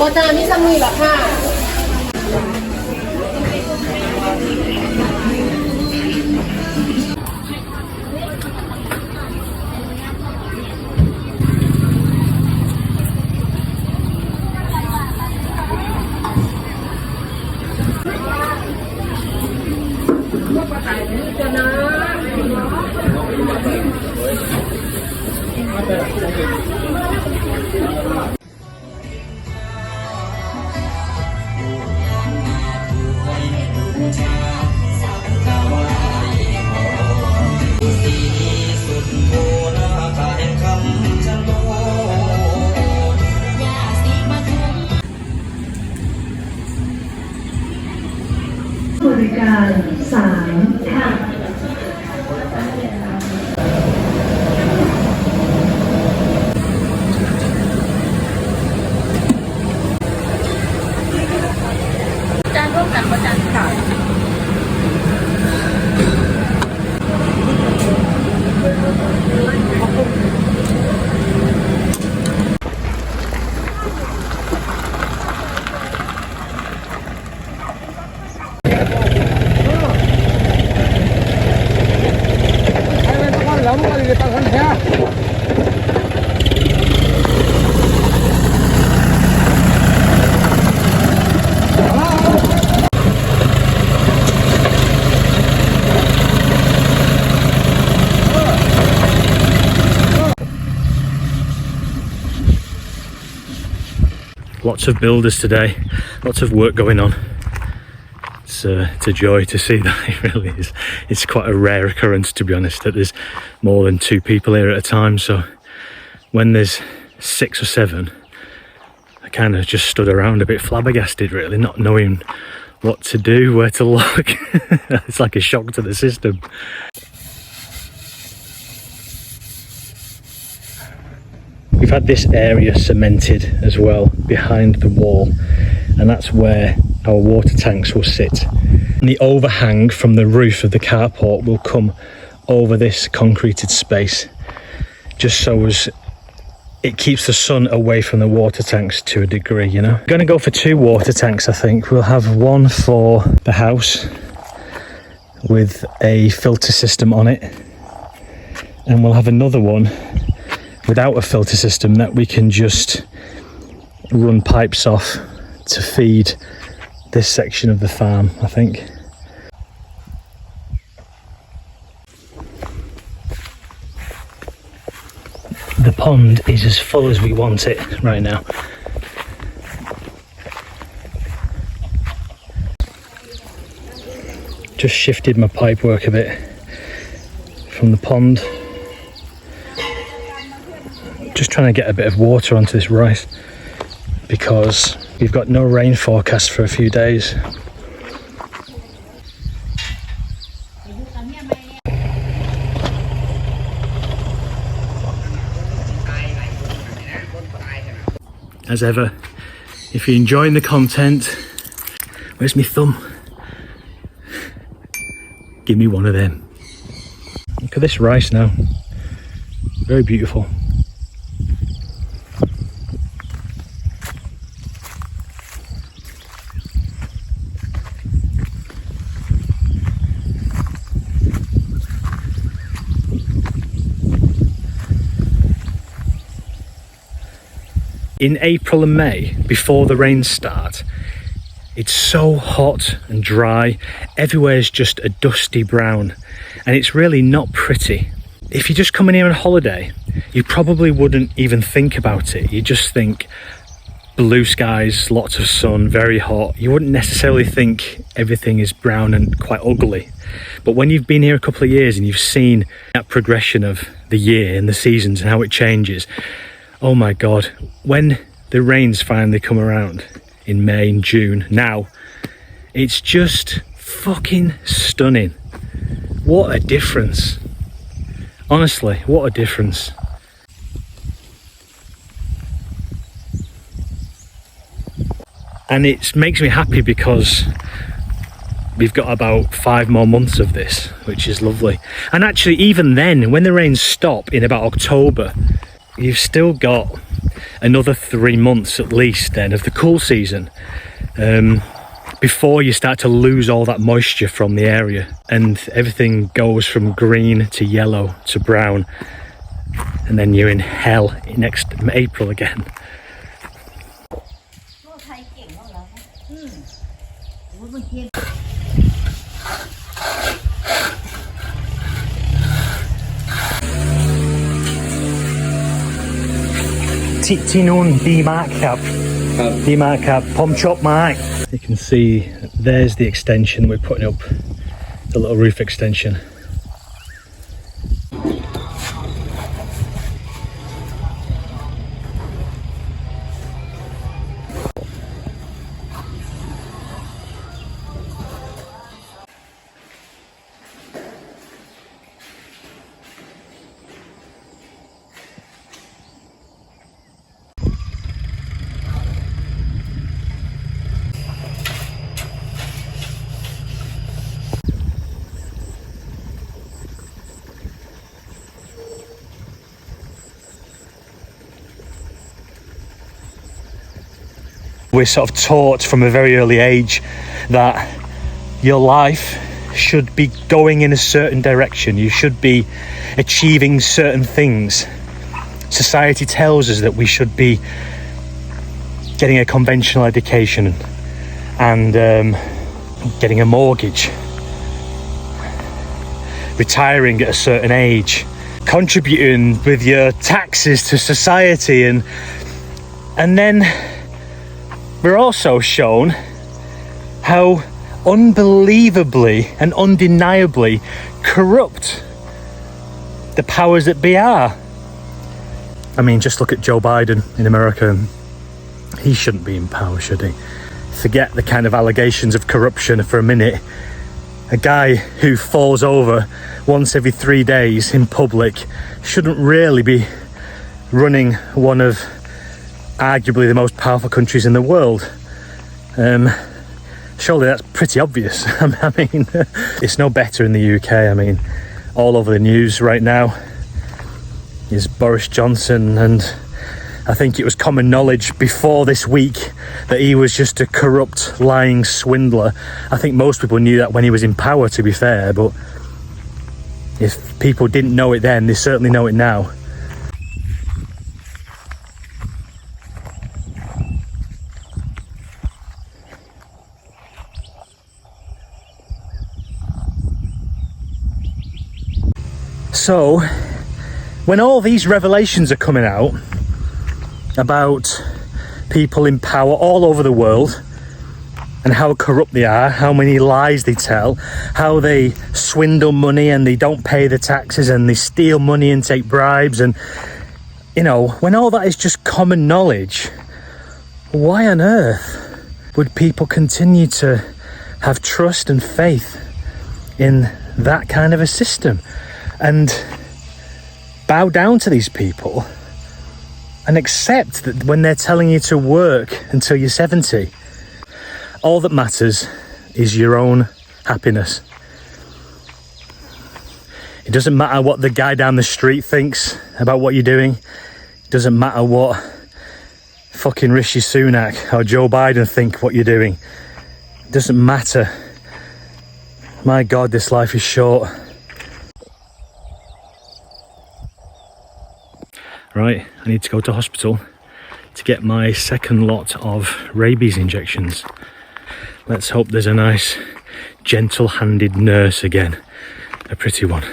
บ่จ้ามีซ้ำนี่ล่ะค่ะ บริการ3ค่ะจานร่วมกันบ่จานค่ะ Lots of builders today, lots of work going on. It's a joy to see that. It really is. It's quite a rare occurrence, to be honest, that there's more than 2 people here at a time. So when there's 6 or 7, I kind of just stood around a bit flabbergasted, really, not knowing what to do, where to look. It's like a shock to the system. We've had this area cemented as well behind the wall, and that's where our water tanks will sit. And the overhang from the roof of the carport will come over this concreted space, just so as it keeps the sun away from the water tanks to a degree, you know. We're going to go for 2 water tanks, I think. We'll have one for the house with a filter system on it, and we'll have another one without a filter system that we can just run pipes off to feed this section of the farm, I think. The pond is as full as we want it right now. Just shifted my pipe work a bit from the pond. Just trying to get a bit of water onto this rice because we've got no rain forecast for a few days. As ever, if you're enjoying the content, where's my thumb? Give me one of them. Look at this rice now, very beautiful. In April and May, before the rains start, it's so hot and dry. Everywhere's just a dusty brown, and it's really not pretty. If you're just coming here on holiday, you probably wouldn't even think about it. You just think blue skies, lots of sun, very hot. You wouldn't necessarily think everything is brown and quite ugly. But when you've been here a couple of years and you've seen that progression of the year and the seasons and how it changes, oh my God, when the rains finally come around in May and June, now, it's just fucking stunning. What a difference. Honestly, what a difference. And it makes me happy because we've got about 5 more months of this, which is lovely. And actually, even then, when the rains stop in about October, you've still got another 3 months at least then of the cool season, before you start to lose all that moisture from the area and everything goes from green to yellow to brown, and then you're in hell next April again. Tí nun D-mark cap, D-mark cap, pom chop mark. You can see there's the extension we're putting up, the little roof extension. We're sort of taught from a very early age that your life should be going in a certain direction. You should be achieving certain things. Society tells us that we should be getting a conventional education and getting a mortgage, retiring at a certain age, contributing with your taxes to society, and then we're also shown how unbelievably and undeniably corrupt the powers that be are. I mean, just look at Joe Biden in America. He shouldn't be in power, should he? Forget the kind of allegations of corruption for a minute. A guy who falls over once every 3 days in public shouldn't really be running one of arguably the most powerful countries in the world. Surely that's pretty obvious. I mean, it's no better in the UK. I mean, all over the news right now is Boris Johnson, and I think it was common knowledge before this week that he was just a corrupt, lying swindler. I think most people knew that when he was in power, to be fair, but if people didn't know it then, they certainly know it now. So, when all these revelations are coming out about people in power all over the world and how corrupt they are, how many lies they tell, how they swindle money and they don't pay the taxes and they steal money and take bribes, and, you know, when all that is just common knowledge, why on earth would people continue to have trust and faith in that kind of a system and bow down to these people and accept that when they're telling you to work until you're 70, all that matters is your own happiness? It doesn't matter what the guy down the street thinks about what you're doing. It doesn't matter what fucking Rishi Sunak or Joe Biden think what you're doing. It doesn't matter. My God, this life is short. Right, I need to go to hospital to get my second lot of rabies injections. Let's hope there's a nice, gentle-handed nurse again. A pretty one.